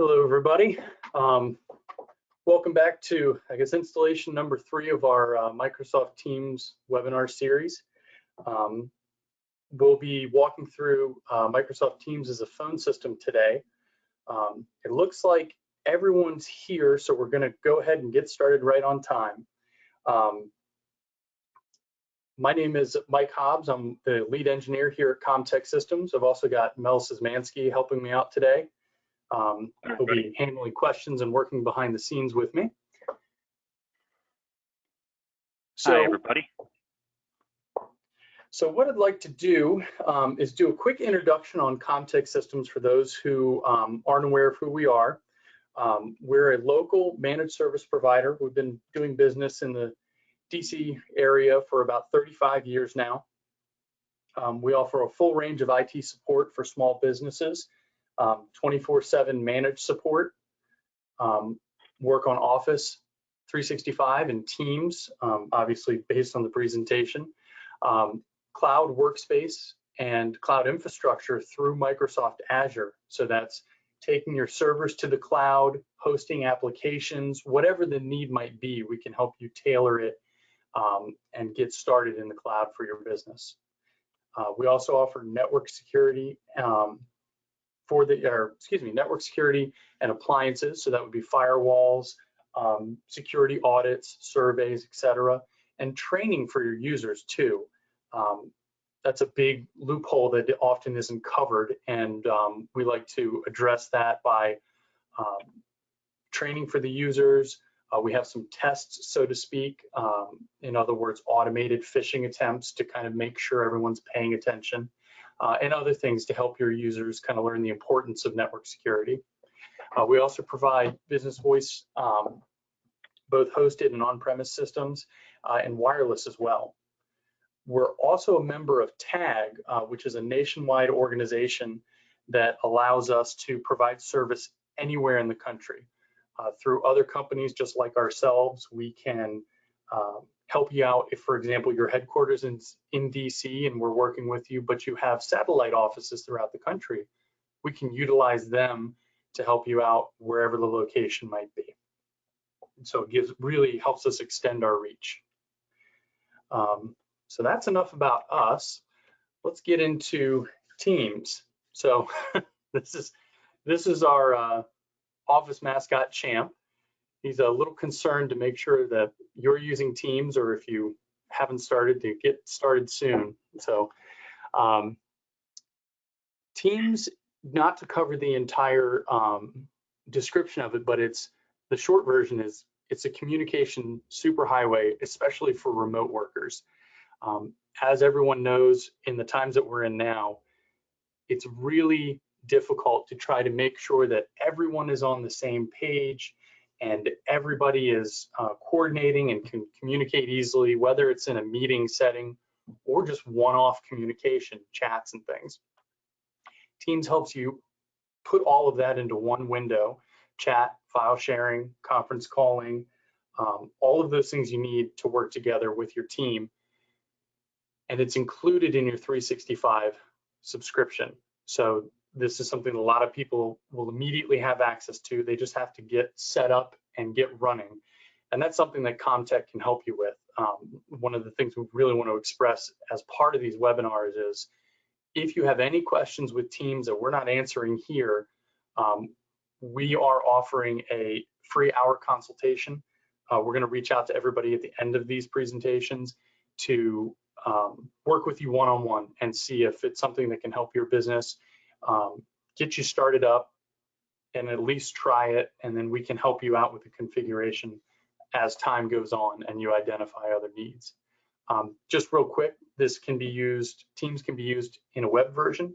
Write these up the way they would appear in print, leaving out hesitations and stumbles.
Hello, everybody. Welcome back to, I guess, installation number 3 of our Microsoft Teams webinar series. We'll be walking through Microsoft Teams as a phone system today. It looks like everyone's here, so we're going to go ahead and get started right on time. My name is Mike Hobbs. I'm the lead engineer here at Comtech Systems. I've also got Mel Szymanski helping me out today. He'll be handling questions and working behind the scenes with me. Hi, everybody. So what I'd like to do is do a quick introduction on Comtech Systems for those who aren't aware of who we are. We're a local managed service provider. We've been doing business in the DC area for about 35 years now. We offer a full range of IT support for small businesses. 24/7 managed support, work on Office 365 and Teams, obviously based on the presentation, cloud workspace and cloud infrastructure through Microsoft Azure. So that's taking your servers to the cloud, hosting applications, whatever the need might be, we can help you tailor it and get started in the cloud for your business. We also offer network security network security and appliances. So that would be firewalls, security audits, surveys, etc., and training for your users too. That's a big loophole that often isn't covered, and we like to address that by training for the users. We have some tests, so to speak, in other words, automated phishing attempts to kind of make sure everyone's paying attention. And other things to help your users kind of learn the importance of network security. We also provide business voice, both hosted and on-premise systems, and wireless as well. We're also a member of TAG, which is a nationwide organization that allows us to provide service anywhere in the country. Through other companies just like ourselves, we can help you out if, for example, your headquarters is in DC and we're working with you, but you have satellite offices throughout the country. We can utilize them to help you out wherever the location might be. And so it really helps us extend our reach. So that's enough about us. Let's get into Teams. So this is our office mascot, Champ. He's a little concerned to make sure that you're using Teams, or if you haven't started, to get started soon. So Teams, not to cover the entire description of it, but the short version is it's a communication superhighway, especially for remote workers. As everyone knows, in the times that we're in now, it's really difficult to try to make sure that everyone is on the same page and everybody is coordinating and can communicate easily, whether it's in a meeting setting or just one-off communication, chats and things. Teams helps you put all of that into one window: chat, file sharing, conference calling, all of those things you need to work together with your team. And it's included in your 365 subscription. So this is something a lot of people will immediately have access to. They just have to get set up and get running. And that's something that Comtech can help you with. One of the things we really want to express as part of these webinars is, if you have any questions with Teams that we're not answering here, we are offering a free hour consultation. We're going to reach out to everybody at the end of these presentations to work with you one-on-one and see if it's something that can help your business, get you started up and at least try it, and then we can help you out with the configuration as time goes on and you identify other needs. Just real quick, Teams can be used in a web version,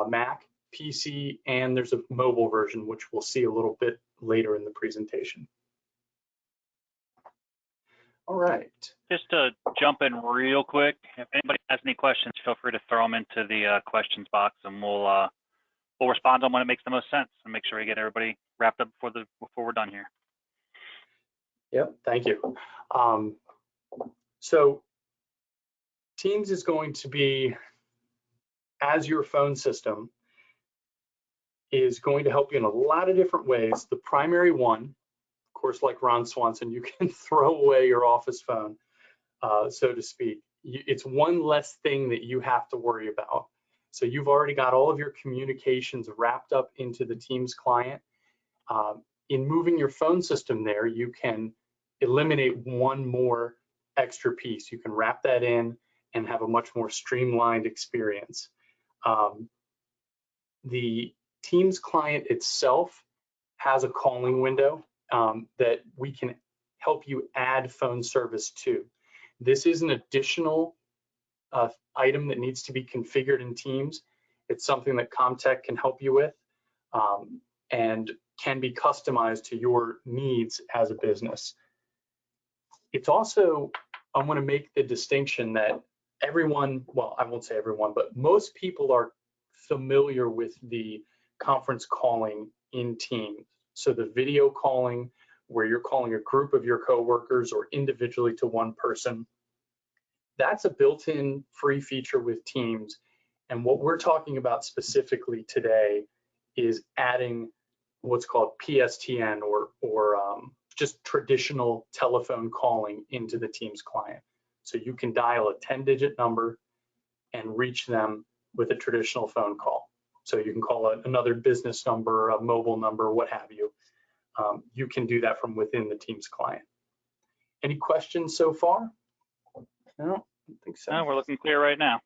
Mac, PC, and there's a mobile version, which we'll see a little bit later in the presentation. All right. Just to jump in real quick, if anybody has any questions, feel free to throw them into the questions box, and we'll respond to them when it makes the most sense, and make sure we get everybody wrapped up before we're done here. Yep, thank you. So Teams is going to be as your phone system. is going to help you in a lot of different ways. The primary one, of course, like Ron Swanson, you can throw away your office phone, so to speak. It's one less thing that you have to worry about. So you've already got all of your communications wrapped up into the Teams client. In moving your phone system there, you can eliminate one more extra piece. You can wrap that in and have a much more streamlined experience. The Teams client itself has a calling window that we can help you add phone service to. This is an additional item that needs to be configured in Teams. It's something that Comtech can help you with and can be customized to your needs as a business. It's also, I want to make the distinction that everyone, well, I won't say everyone, but most people are familiar with the conference calling in Teams. So the video calling, where you're calling a group of your coworkers or individually to one person, that's a built-in free feature with Teams. And what we're talking about specifically today is adding what's called PSTN or just traditional telephone calling into the Teams client. So you can dial a 10-digit number and reach them with a traditional phone call. So you can call another business number, a mobile number, what have you. You can do that from within the Teams client. Any questions so far? No, I don't think so. No, we're looking clear right now.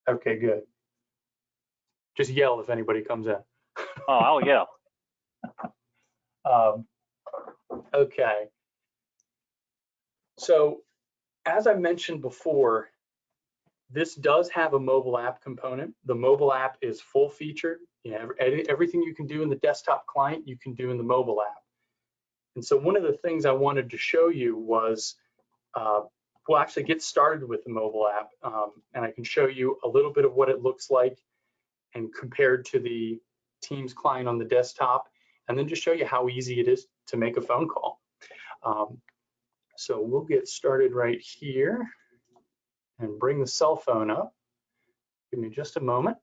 Okay, good. Just yell if anybody comes in. Oh, I'll yell. Okay. So as I mentioned before, this does have a mobile app component. The mobile app is full featured. You know, everything you can do in the desktop client, you can do in the mobile app. And so one of the things I wanted to show you was, we'll actually get started with the mobile app, and I can show you a little bit of what it looks like and compared to the Teams client on the desktop, and then just show you how easy it is to make a phone call. So we'll get started right here and bring the cell phone up. Give me just a moment.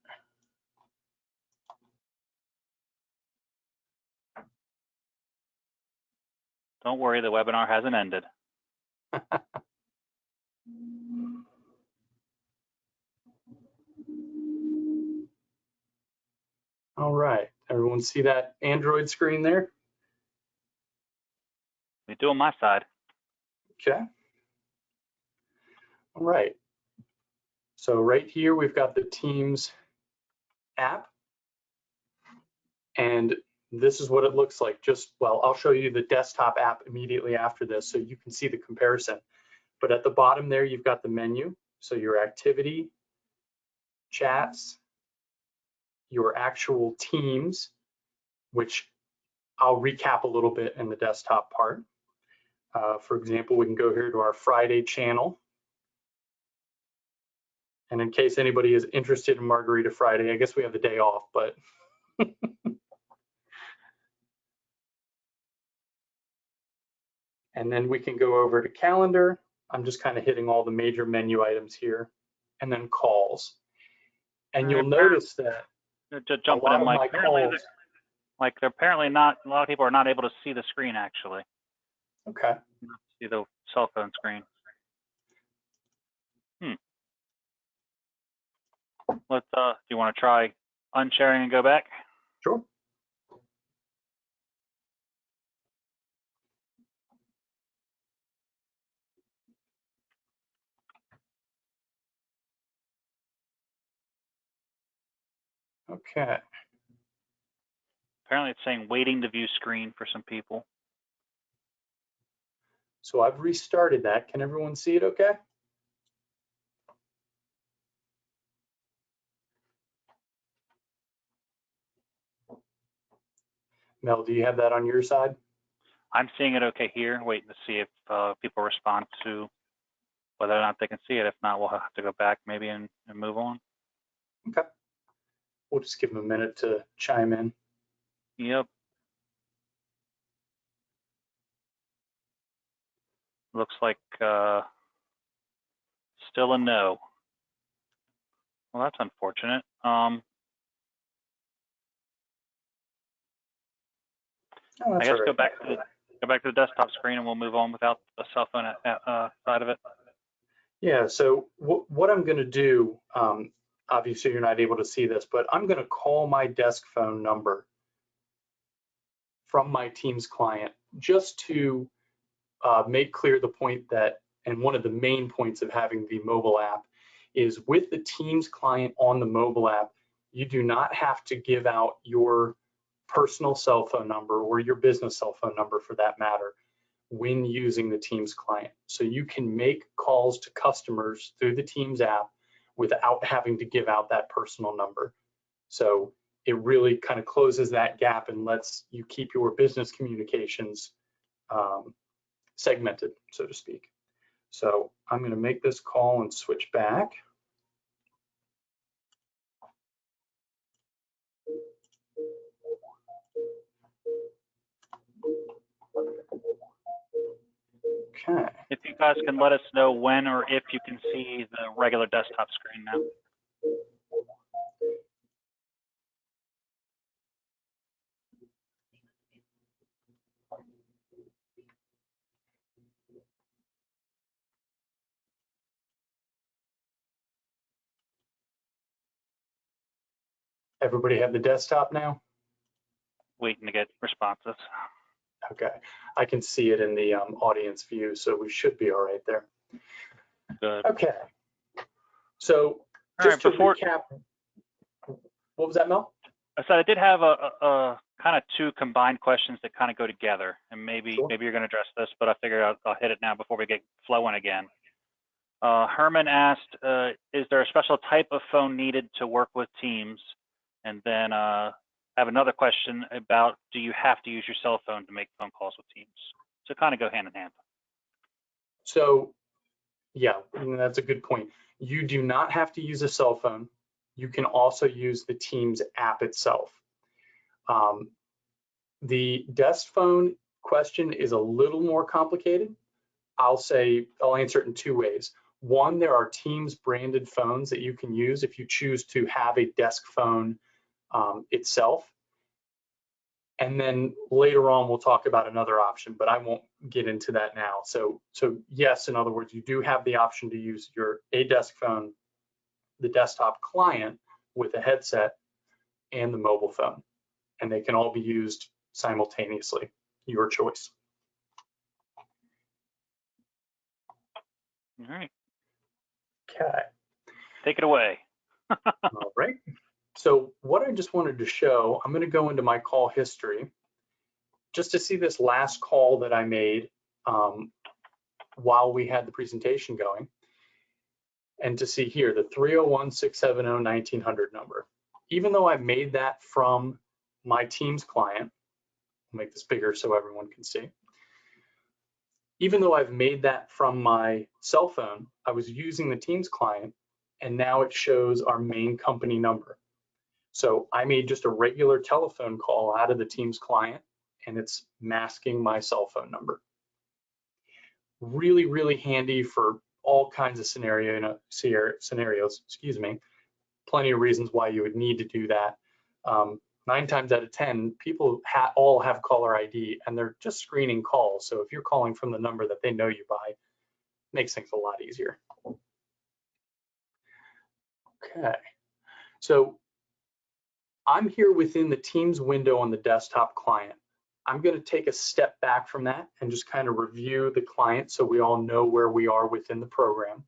Don't worry, the webinar hasn't ended. All right, everyone see that Android screen there? We do on my side. Okay. All right. So right here, we've got the Teams app. And this is what it looks like. Well, I'll show you the desktop app immediately after this so you can see the comparison. But at the bottom there, you've got the menu. So your activity, chats, your actual teams, which I'll recap a little bit in the desktop part. For example, we can go here to our Friday channel. And in case anybody is interested in Margarita Friday, I guess we have the day off, but and then we can go over to calendar. I'm just kind of hitting all the major menu items here, and then calls. And you'll notice that Just jumping in, like they're apparently not, a lot of people are not able to see the screen actually. Okay. See the cell phone screen. Let's, do you want to try unsharing and go back? Sure. Okay. Apparently it's saying waiting to view screen for some people. So I've restarted that. Can everyone see it okay? Mel, do you have that on your side? I'm seeing it okay here, waiting to see if people respond to whether or not they can see it. If not, we'll have to go back maybe and move on. Okay. We'll just give them a minute to chime in. Yep. Looks like still a no. Well, that's unfortunate. Oh, I that's guess all go right. back to the desktop screen and we'll move on without the cell phone side of it. Yeah, so what I'm going to do, obviously you're not able to see this, but I'm going to call my desk phone number from my Teams client just to make clear the point that, and one of the main points of having the mobile app is with the Teams client on the mobile app, you do not have to give out your personal cell phone number or your business cell phone number for that matter when using the Teams client. So you can make calls to customers through the Teams app without having to give out that personal number. So it really kind of closes that gap and lets you keep your business communications segmented, so to speak. So I'm going to make this call and switch back. Okay. If you guys can let us know when or if you can see the regular desktop screen now. Everybody have the desktop now? Waiting to get responses. Okay. I can see it in the audience view, so we should be all right there. Good. Okay. So just to recap, what was that, Mel? I said I did have a kind of two combined questions that kind of go together, and maybe Sure. you're going to address this, but I figured I'll hit it now before we get flowing again. Herman asked, is there a special type of phone needed to work with Teams? And then I have another question about, do you have to use your cell phone to make phone calls with Teams? So kind of go hand in hand. So yeah, that's a good point. You do not have to use a cell phone. You can also use the Teams app itself. The desk phone question is a little more complicated. I'll answer it in two ways. One, there are Teams branded phones that you can use if you choose to have a desk phone itself. And then later on, we'll talk about another option, but I won't get into that now. So yes, in other words, you do have the option to use a desk phone, the desktop client with a headset, and the mobile phone, and they can all be used simultaneously, your choice. All right. Okay. Take it away. All right. So what I just wanted to show, I'm going to go into my call history just to see this last call that I made while we had the presentation going, and to see here the 301-670-1900 number. Even though I made that from my Teams client, I'll make this bigger so everyone can see. Even though I've made that from my cell phone, I was using the Teams client, and now it shows our main company number. So I made just a regular telephone call out of the Teams client, and it's masking my cell phone number. Really, really handy for all kinds of scenarios, excuse me. Plenty of reasons why you would need to do that. 9 times out of 10, people all have caller ID and they're just screening calls. So if you're calling from the number that they know you by, it makes things a lot easier. Okay, so I'm here within the Teams window on the desktop client. I'm going to take a step back from that and just kind of review the client so we all know where we are within the program.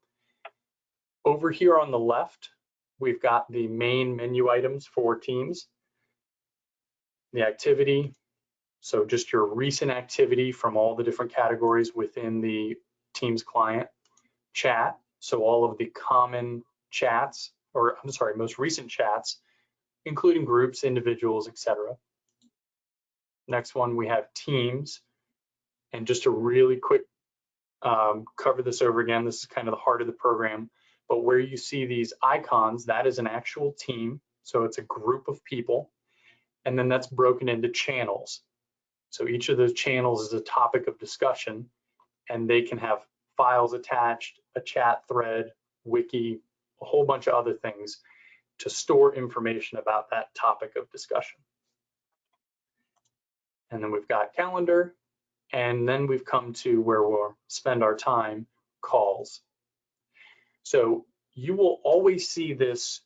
Over here on the left, we've got the main menu items for Teams, the activity, so just your recent activity from all the different categories within the Teams client, chat, so all of the common chats, or I'm sorry, most recent chats, including groups, individuals, etc. Next one, we have Teams, and just to really quick cover this over again, this is kind of the heart of the program, but where you see these icons, that is an actual team, so it's a group of people, and then that's broken into channels. So each of those channels is a topic of discussion, and they can have files attached, a chat thread, wiki, a whole bunch of other things to store information about that topic of discussion. and then we've got calendar, and then we've come to where we'll spend our time, calls. So you will always see this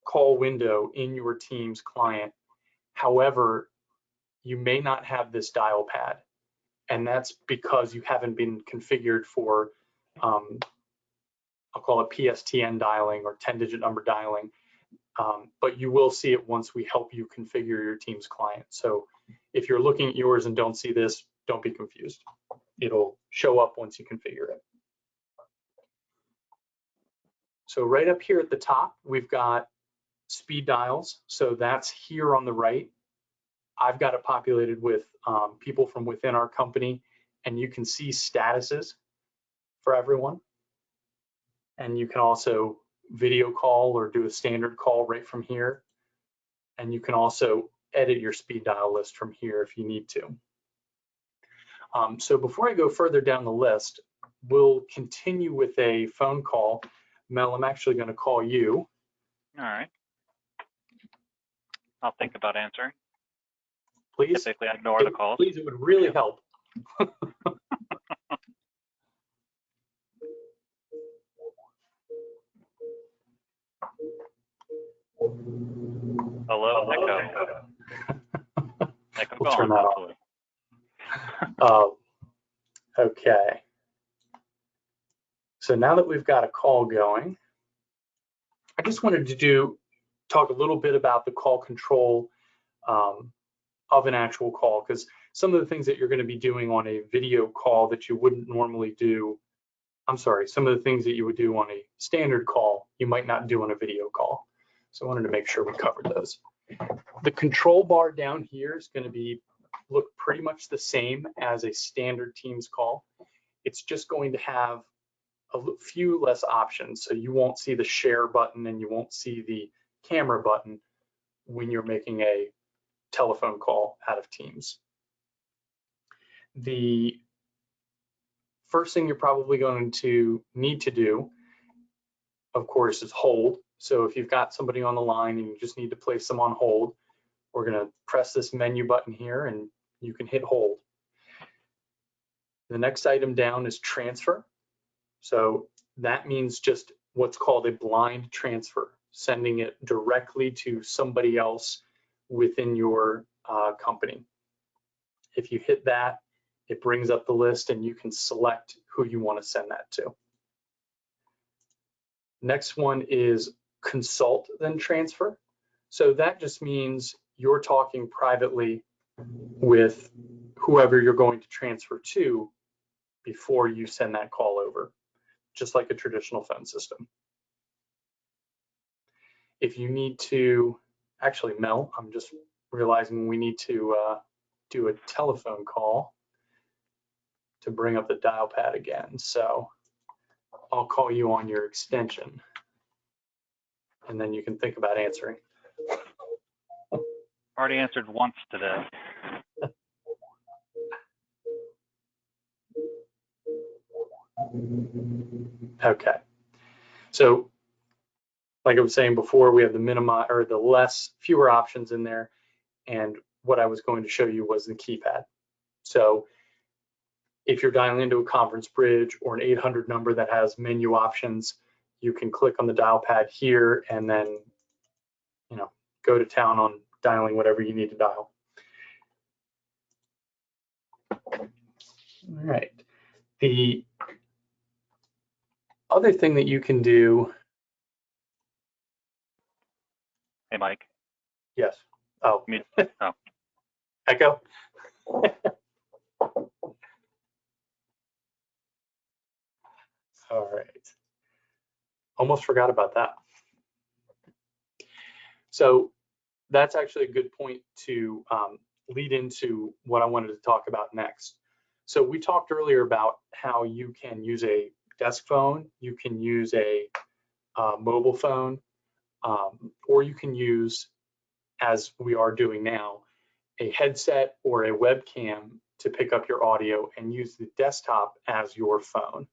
call window in your Teams client. However, you may not have this dial pad, and that's because you haven't been configured for, I'll call it PSTN dialing or 10-digit number dialing, but you will see it once we help you configure your Teams client. So if you're looking at yours and don't see this, don't be confused. It'll show up once you configure it. So right up here at the top, we've got speed dials. So that's here on the right. I've got it populated with people from within our company, and you can see statuses for everyone. And you can also video call or do a standard call right from here. And you can also edit your speed dial list from here if you need to. So before I go further down the list, we'll continue with a phone call. Mel, I'm actually going to call you. All right. I'll think about answering. Please. Typically, I ignore the calls. Please, it would really help. Hello, Echo. Echo, We'll go turn on, that hopefully. off. Okay. So now that we've got a call going, I just wanted to talk a little bit about the call control of an actual call, because some of the things that you're going to be doing on a video call that you wouldn't normally do, some of the things that you would do on a standard call, you might not do on a video call. So I wanted to make sure we covered those. The control bar down here is going to look pretty much the same as a standard Teams call. It's just going to have a few less options. So you won't see the share button and you won't see the camera button when you're making a telephone call out of Teams. The first thing you're probably going to need to do, of course, is hold. So if you've got somebody on the line and you just need to place them on hold, we're going to press this menu button here and you can hit hold. The next item down is transfer. So that means just what's called a blind transfer, sending it directly to somebody else within your company. If you hit that, it brings up the list and you can select who you want to send that to. Next one is consult then transfer. So that just means you're talking privately with whoever you're going to transfer to before you send that call over, just like a traditional phone system. If you need to, actually, Mel, I'm just realizing we need to do a telephone call to bring up the dial pad again. So I'll call you on your extension and then you can think about answering. Already answered once today. Okay. So like I was saying before, we have the fewer options in there. And what I was going to show you was the keypad. So if you're dialing into a conference bridge or an 800 number that has menu options, you can click on the dial pad here and then, go to town on dialing whatever you need to dial. All right. The other thing that you can do. Hey, Mike. Yes. Oh. Oh. Echo. All right. Almost forgot about that. So that's actually a good point to lead into what I wanted to talk about next. So we talked earlier about how you can use a desk phone, you can use a mobile phone, or you can use, as we are doing now, a headset or a webcam to pick up your audio and use the desktop as your phone.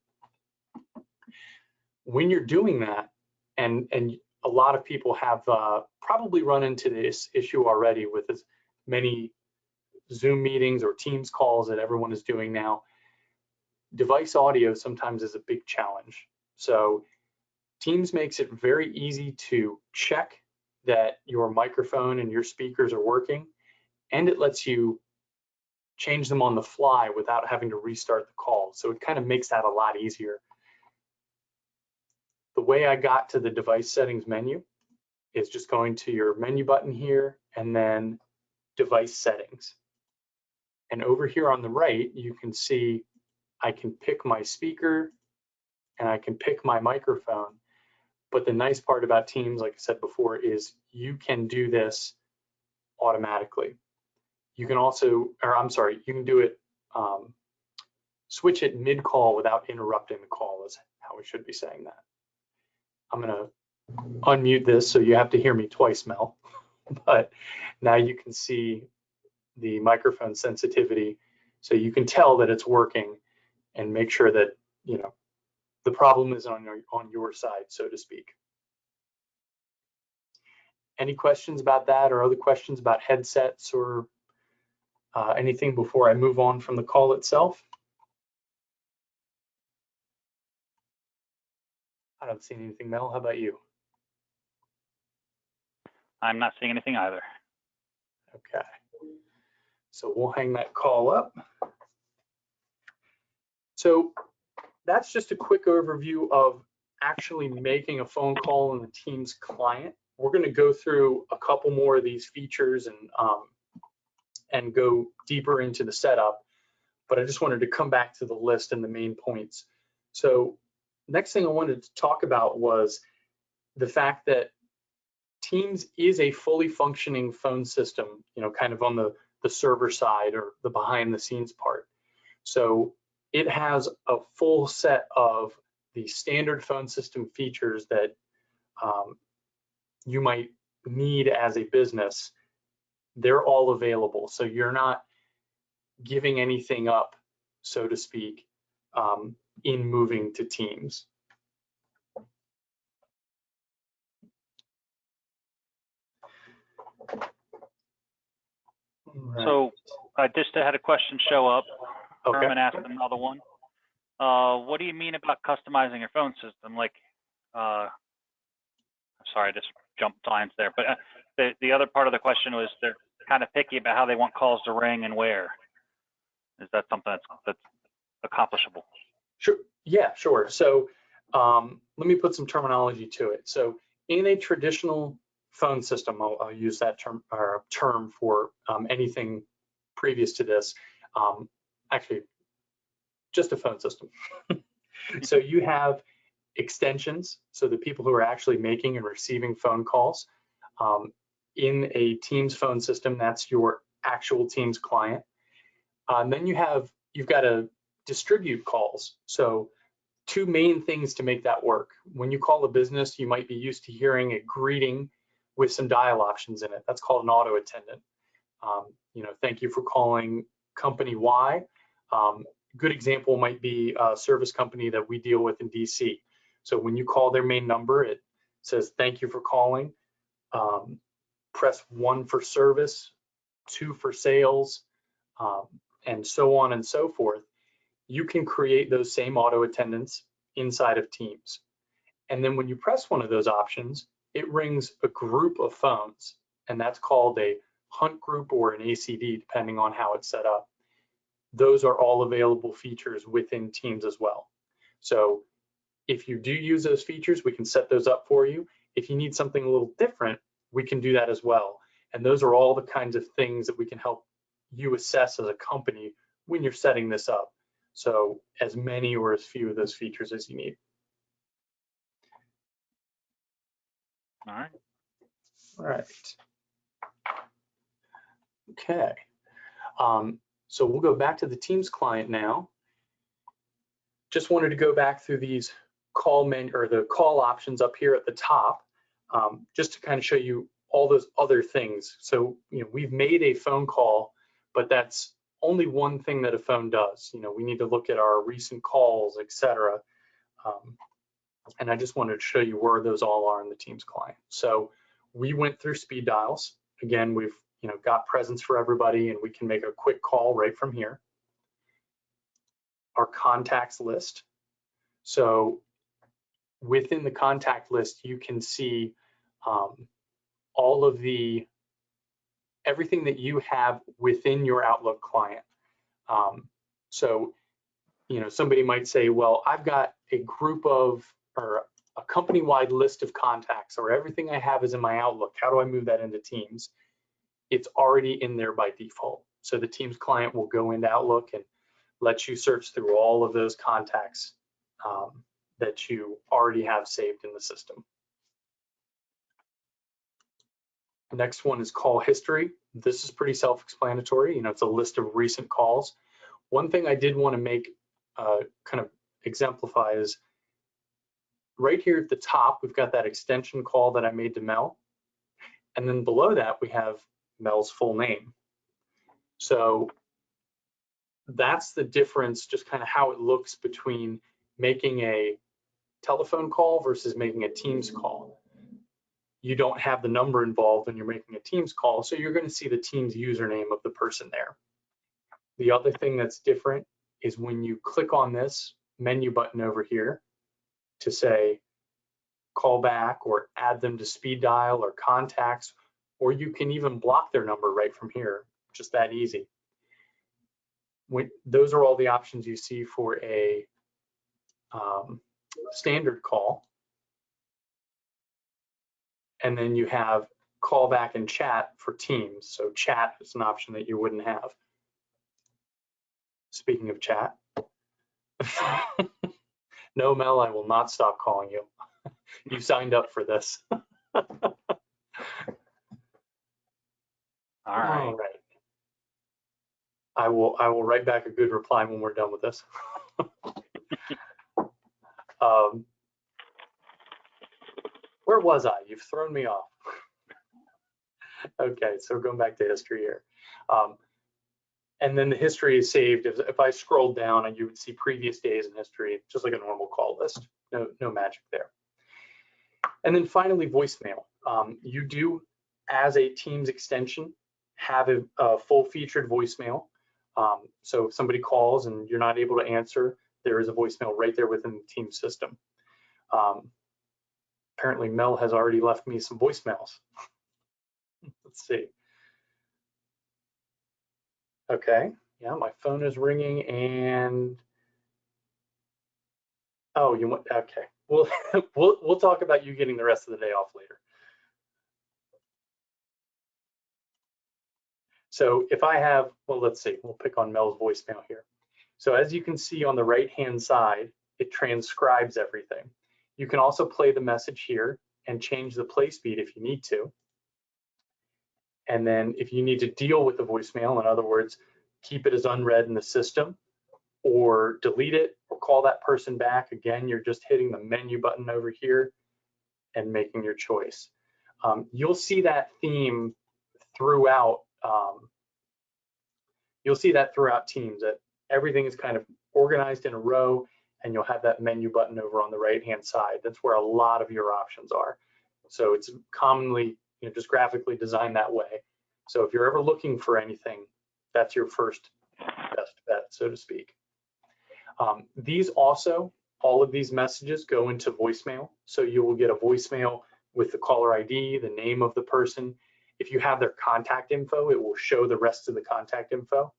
When you're doing that, and a lot of people have probably run into this issue already with as many Zoom meetings or Teams calls that everyone is doing now, device audio sometimes is a big challenge. So Teams makes it very easy to check that your microphone and your speakers are working, and it lets you change them on the fly without having to restart the call. So it kind of makes that a lot easier. The way I got to the device settings menu is just going to your menu button here and then device settings. And over here on the right, you can see I can pick my speaker and I can pick my microphone. But the nice part about Teams, like I said before, is you can do this automatically. You can also, or I'm sorry, you can do it, switch it mid-call without interrupting the call is how we should be saying that. I'm gonna unmute this so you have to hear me twice, Mel. But now you can see the microphone sensitivity, so you can tell that it's working and make sure that, you know, the problem is on your side, so to speak. Any questions about that or other questions about headsets or anything before I move on from the call itself? I don't see anything, Mel. How about you? I'm not seeing anything either. Okay. So we'll hang that call up. So that's just a quick overview of actually making a phone call in the Teams client. We're going to go through a couple more of these features and go deeper into the setup, but I just wanted to come back to the list and the main points. So next thing I wanted to talk about was the fact that Teams is a fully functioning phone system, you know, kind of on the server side or the behind the scenes part. So it has a full set of the standard phone system features that you might need as a business. They're all available. So you're not giving anything up, so to speak, in moving to Teams. Right. So I just had a question show up. Okay. Herman asked another one. What do you mean about customizing your phone system? Like, sorry, I just jumped lines there. But the other part of the question was they're kind of picky about how they want calls to ring and where. Is that something that's accomplishable? Sure. Yeah, sure. So let me put some terminology to it. So in a traditional phone system, I'll use that term for anything previous to this. Actually, just a phone system. So you have extensions, so the people who are actually making and receiving phone calls. In a Teams phone system, that's your actual Teams client. And then you've got to distribute calls. So two main things to make that work. When you call a business, you might be used to hearing a greeting with some dial options in it. That's called an auto attendant. You know, thank you for calling company Y. Good example might be a service company that we deal with in DC. So when you call their main number, it says, thank you for calling. Press 1 for service, 2 for sales, and so on and so forth. You can create those same auto attendants inside of Teams. And then when you press one of those options, it rings a group of phones, and that's called a hunt group or an ACD, depending on how it's set up. Those are all available features within Teams as well. So if you do use those features, we can set those up for you. If you need something a little different, we can do that as well. And those are all the kinds of things that we can help you assess as a company when you're setting this up. So as many or as few of those features as you need. All right. All right. Okay. So we'll go back to the Teams client now. Just wanted to go back through these call menu or the call options up here at the top, just to kind of show you all those other things. So, you know, we've made a phone call, but that's only one thing that a phone does. You know, we need to look at our recent calls, etc. And I just wanted to show you where those all are in the Teams client. So we went through speed dials. Again, we've got presents for everybody, and we can make a quick call right from here. Our contacts list. So within the contact list, you can see all of everything that you have within your Outlook client. So, somebody might say, well, I've got a group of, or a company-wide list of contacts, or everything I have is in my Outlook. How do I move that into Teams? It's already in there by default. So the Teams client will go into Outlook and let you search through all of those contacts that you already have saved in the system. The next one is call history. This is pretty self-explanatory. It's a list of recent calls. One thing I did want to make kind of exemplify is right here at the top, we've got that extension call that I made to Mel. And then below that, we have Mel's full name. So that's the difference, just kind of how it looks between making a telephone call versus making a Teams call. You don't have the number involved when you're making a Teams call, so you're going to see the Teams username of the person there. The other thing that's different is when you click on this menu button over here to say call back or add them to speed dial or contacts, or you can even block their number right from here, just that easy. Those are all the options you see for a standard call. And then you have call back and chat for Teams. So chat is an option that you wouldn't have. Speaking of chat, no, Mel, I will not stop calling you. You signed up for this. All right. All right. I will write back a good reply when we're done with this. Where was I? You've thrown me off. Okay, so going back to history here. And then the history is saved. If I scroll down, you would see previous days in history, just like a normal call list. No magic there. And then finally, voicemail. You do, as a Teams extension, have a full-featured voicemail. So if somebody calls and you're not able to answer, there is a voicemail right there within the Teams system. Apparently, Mel has already left me some voicemails. Let's see. Okay, yeah, my phone is ringing and, oh, you want, okay. We'll talk about you getting the rest of the day off later. So if I have, well, let's see, we'll pick on Mel's voicemail here. So as you can see on the right-hand side, it transcribes everything. You can also play the message here and change the play speed if you need to. And then if you need to deal with the voicemail, in other words, keep it as unread in the system or delete it or call that person back, again, you're just hitting the menu button over here and making your choice. You'll see that theme throughout. You'll see that throughout Teams, that everything is kind of organized in a row, and you'll have that menu button over on the right-hand side. That's where a lot of your options are. So it's commonly just graphically designed that way. So if you're ever looking for anything, that's your first best bet, so to speak. These also, all of these messages go into voicemail. So you will get a voicemail with the caller ID, the name of the person. If you have their contact info, it will show the rest of the contact info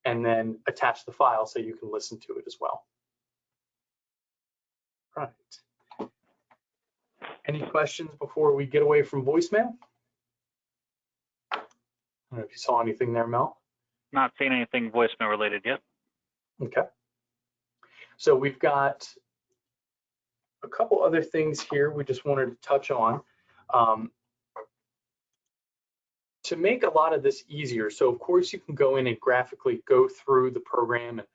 and then attach the file so you can listen to it as well. Right. Any questions before we get away from voicemail? I don't know if you saw anything there, Mel. Not seeing anything voicemail related yet. Okay. So we've got a couple other things here we just wanted to touch on. To make a lot of this easier, so of course you can go in and graphically go through the program and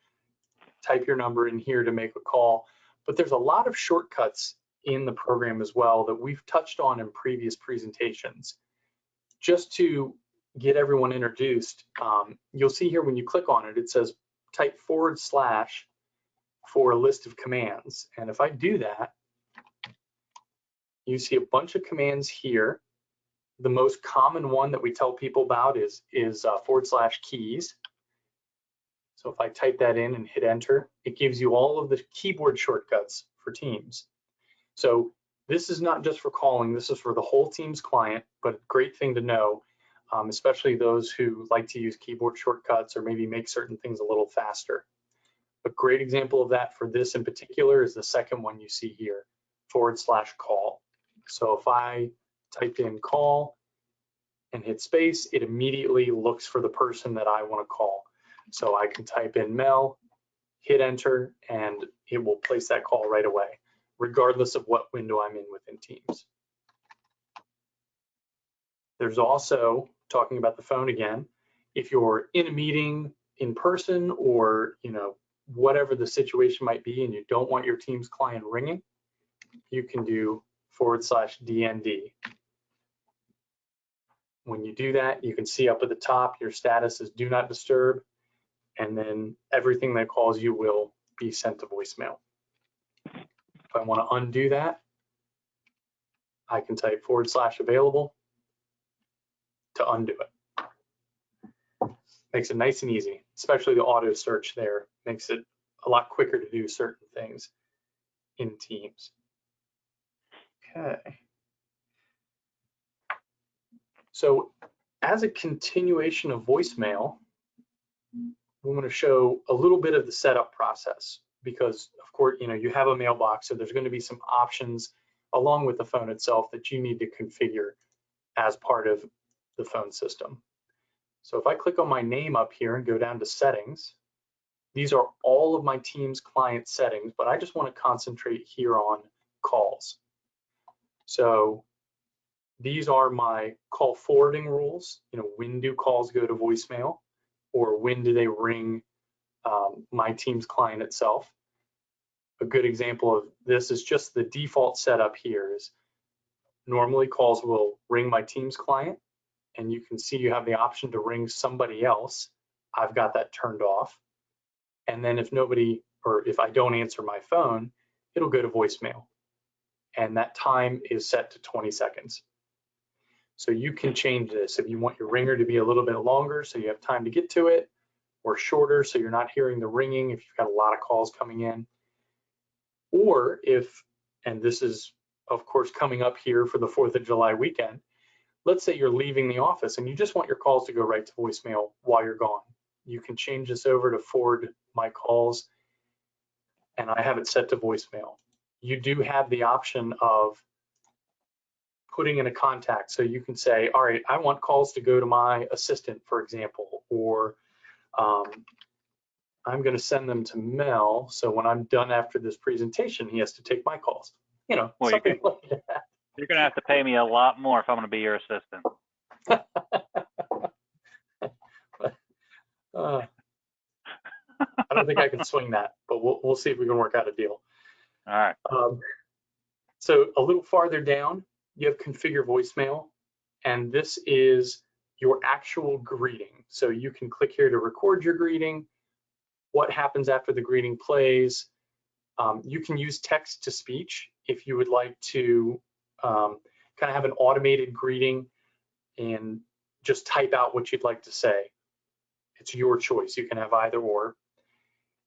type your number in here to make a call, but there's a lot of shortcuts in the program as well that we've touched on in previous presentations. Just to get everyone introduced, you'll see here when you click on it, it says type / for a list of commands. And if I do that, you see a bunch of commands here The most common one that we tell people about is /keys. So if I type that in and hit enter, it gives you all of the keyboard shortcuts for Teams. So this is not just for calling, this is for the whole Teams client, but a great thing to know, especially those who like to use keyboard shortcuts or maybe make certain things a little faster. A great example of that for this in particular is the second one you see here, /call. So if I type in call and hit space, it immediately looks for the person that I want to call. So I can type in Mel, hit enter, and it will place that call right away, regardless of what window I'm in within Teams. There's also, talking about the phone again, if you're in a meeting in person or whatever the situation might be and you don't want your Teams client ringing, you can do /DND. When you do that, you can see up at the top your status is do not disturb, and then everything that calls you will be sent to voicemail. If I want to undo that, I can type /available to undo it. Makes it nice and easy, especially the auto search there. Makes it a lot quicker to do certain things in Teams. Okay. So as a continuation of voicemail, we want to show a little bit of the setup process because, of course, you have a mailbox, so there's going to be some options along with the phone itself that you need to configure as part of the phone system. So if I click on my name up here and go down to settings, these are all of my Teams client settings, but I just want to concentrate here on calls. So these are my call forwarding rules. When do calls go to voicemail, or when do they ring my Teams client itself. A good example of this is just the default setup here is normally calls will ring my Teams client, and you can see you have the option to ring somebody else. I've got that turned off. And then if nobody, or if I don't answer my phone, it'll go to voicemail. And that time is set to 20 seconds. So you can change this if you want your ringer to be a little bit longer so you have time to get to it, or shorter so you're not hearing the ringing if you've got a lot of calls coming in. Or if, and this is of course coming up here for the 4th of July weekend, let's say you're leaving the office and you just want your calls to go right to voicemail while you're gone. You can change this over to forward my calls, and I have it set to voicemail. You do have the option of putting in a contact. So you can say, all right, I want calls to go to my assistant, for example, or I'm going to send them to Mel. So when I'm done after this presentation, he has to take my calls. Well, something like that. You're going to have to pay me a lot more if I'm going to be your assistant. I don't think I can swing that, but we'll see if we can work out a deal. All right. So a little farther down, you have configure voicemail, and this is your actual greeting. So you can click here to record your greeting, what happens after the greeting plays. You can use text to speech if you would like to kind of have an automated greeting and just type out what you'd like to say. It's your choice. You can have either or.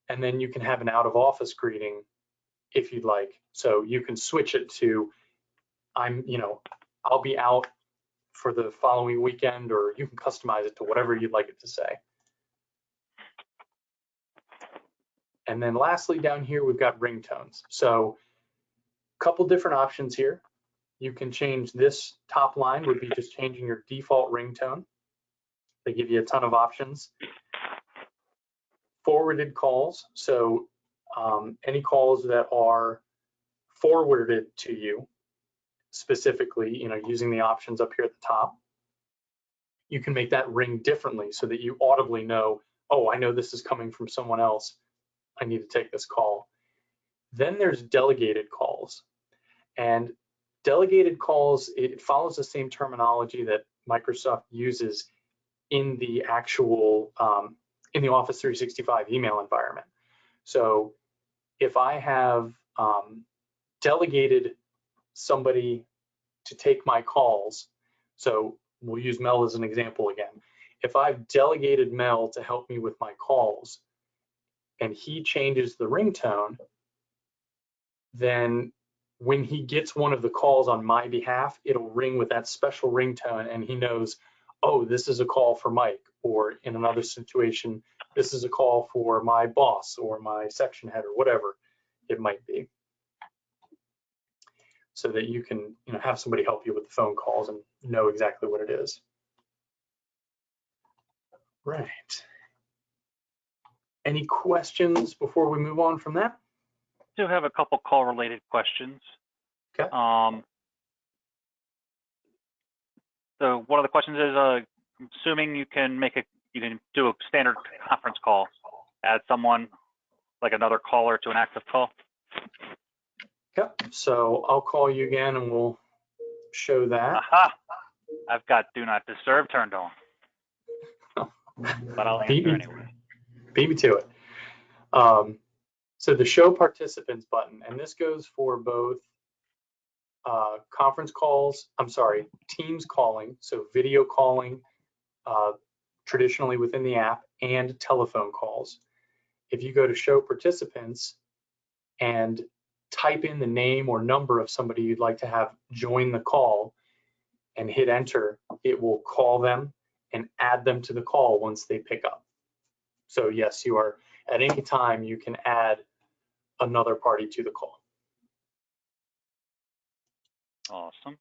And then you can have an out of office greeting if you'd like. So you can switch it to, I'll be out for the following weekend, or you can customize it to whatever you'd like it to say. And then lastly, down here, we've got ringtones. So a couple different options here. You can change this top line, would be just changing your default ringtone. They give you a ton of options. Forwarded calls, so any calls that are forwarded to you specifically, using the options up here at the top, you can make that ring differently so that you audibly know, oh, I know this is coming from someone else. I need to take this call. Then there's delegated calls. And delegated calls, it follows the same terminology that Microsoft uses in the actual, in the Office 365 email environment. So if I have delegated somebody to take my calls, So we'll use Mel as an example again. If I've delegated Mel to help me with my calls and he changes the ringtone, then when he gets one of the calls on my behalf, it'll ring with that special ringtone and he knows, oh, this is a call for Mike, or in another situation, this is a call for my boss or my section head or whatever it might be. So that you can, have somebody help you with the phone calls and know exactly what it is. Right. Any questions before we move on from that? Do have a couple call related questions. Okay. So one of the questions is, I'm assuming you can do a standard conference call, add someone like another caller to an active call. Yep. So I'll call you again and we'll show that. Aha! I've got Do Not Disturb turned on, but I'll answer anyway. Beat me to it. So the show participants button, and this goes for both conference calls, Teams calling, so video calling traditionally within the app, and telephone calls. If you go to show participants and type in the name or number of somebody you'd like to have join the call and hit enter, it will call them and add them to the call once they pick up. So yes, you are at any time you can add another party to the call. Awesome.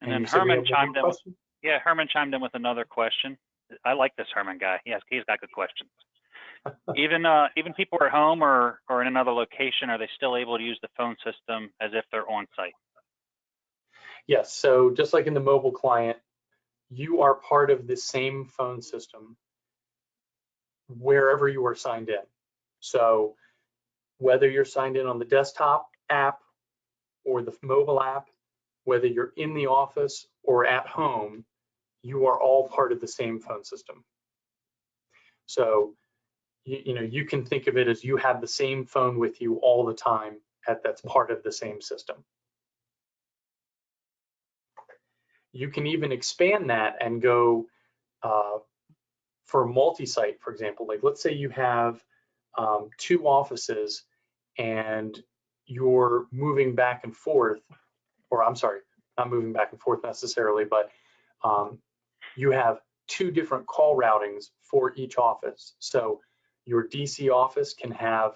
And then Herman chimed in. Herman chimed in with another question. I like this Herman guy. He's got good questions. Even people are at home or in another location, are they still able to use the phone system as if they're on site? Yes. So just like in the mobile client, you are part of the same phone system wherever you are signed in. So whether you're signed in on the desktop app or the mobile app, whether you're in the office or at home, you are all part of the same phone system. So you can think of it as you have the same phone with you all the time that's part of the same system. You can even expand that and go for multi-site, for example. Like let's say you have 2 offices and you're moving back and forth, or I'm sorry, not moving back and forth necessarily, but you have 2 different call routings for each office. So your DC office can have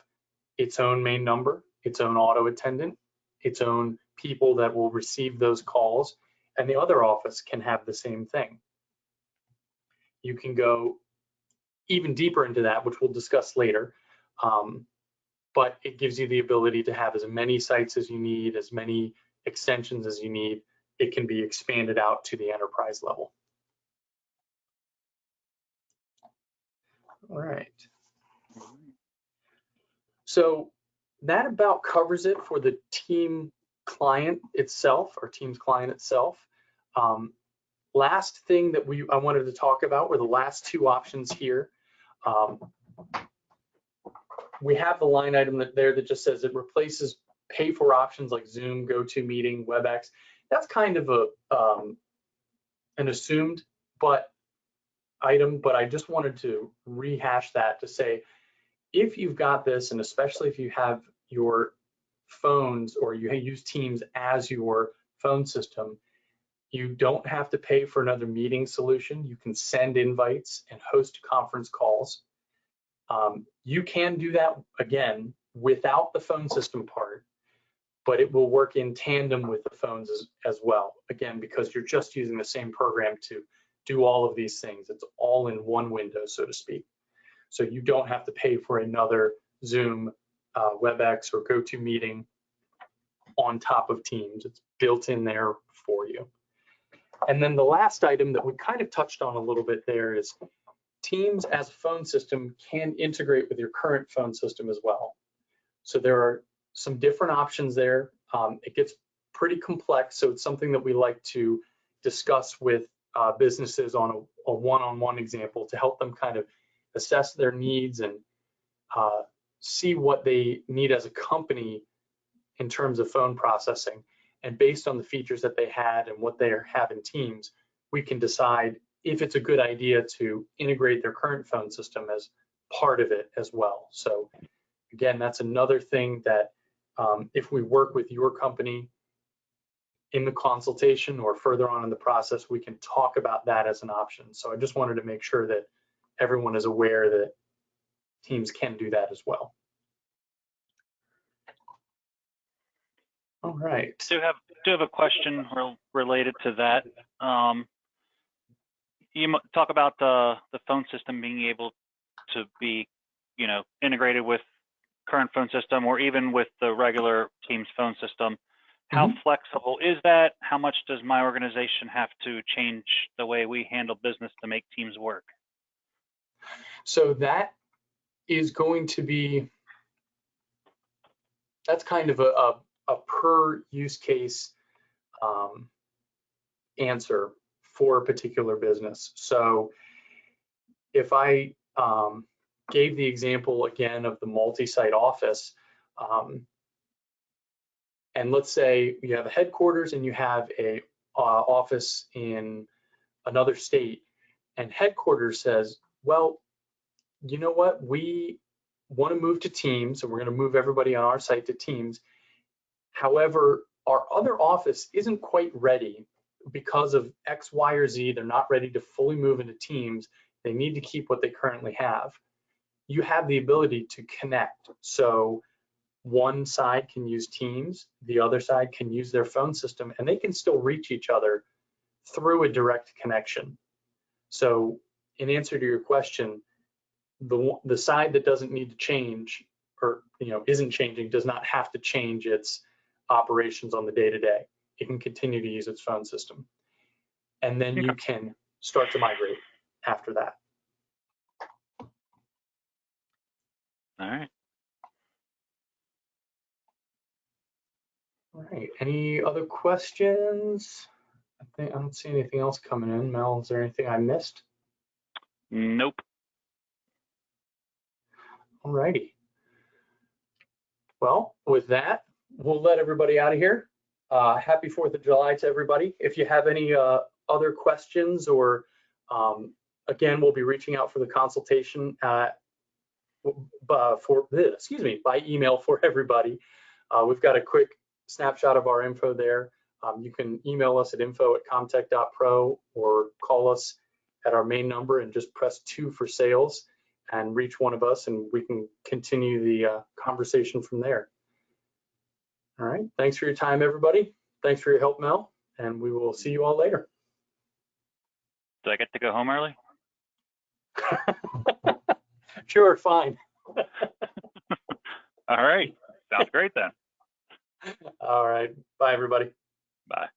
its own main number, its own auto attendant, its own people that will receive those calls, and the other office can have the same thing. You can go even deeper into that, which we'll discuss later, but it gives you the ability to have as many sites as you need, as many extensions as you need. It can be expanded out to the enterprise level. All right. So that about covers it for the team client itself, or Teams client itself. Last thing that I wanted to talk about were the last 2 options here. We have the line item there that just says it replaces pay for options like Zoom, GoToMeeting, WebEx. That's kind of an assumed item, but I just wanted to rehash that to say, if you've got this, and especially if you have your phones or you use Teams as your phone system, you don't have to pay for another meeting solution. You can send invites and host conference calls. You can do that again without the phone system part, but it will work in tandem with the phones as well. Again, because you're just using the same program to do all of these things. It's all in one window, so to speak. So you don't have to pay for another Zoom, WebEx, or GoToMeeting on top of Teams. It's built in there for you. And then the last item that we kind of touched on a little bit there is Teams as a phone system can integrate with your current phone system as well. So there are some different options there. It gets pretty complex, so it's something that we like to discuss with businesses on a one-on-one example to help them kind of assess their needs and see what they need as a company in terms of phone processing. And based on the features that they had and what they have in Teams, we can decide if it's a good idea to integrate their current phone system as part of it as well. So again, that's another thing that if we work with your company in the consultation or further on in the process, we can talk about that as an option. So I just wanted to make sure that everyone is aware that Teams can do that as well. All right. Do have a question related to that. You talk about the phone system being able to be, integrated with current phone system or even with the regular Teams phone system. How flexible is that? How much does my organization have to change the way we handle business to make Teams work? So that is going to be, that's kind of a per use case answer for a particular business. So if I gave the example again of the multi-site office, and let's say you have a headquarters and you have a office in another state, and headquarters says, well, you know what, we want to move to Teams and we're going to move everybody on our site to Teams. However, our other office isn't quite ready because of X, Y, or Z. They're not ready to fully move into Teams. They need to keep what they currently have. You have the ability to connect. So one side can use Teams, the other side can use their phone system, and they can still reach each other through a direct connection. So in answer to your question, the side that doesn't need to change or isn't changing does not have to change its operations on the day-to-day. It can continue to use its phone system. And then you can start to migrate after that. All right. All right, any other questions? I don't see anything else coming in. Mel, is there anything I missed? Nope. All righty. Well, with that, we'll let everybody out of here. Happy 4th of July to everybody. If you have any other questions or again, we'll be reaching out for the consultation by email for everybody. We've got a quick snapshot of our info there. You can email us at info@comtech.pro or call us at our main number and just press 2 for sales and reach one of us, and we can continue the conversation from there. All right, thanks for your time, everybody. Thanks for your help, Mel, and we will see you all later. Do I get to go home early? Sure, fine. All right, sounds great then. All right, bye, everybody. Bye.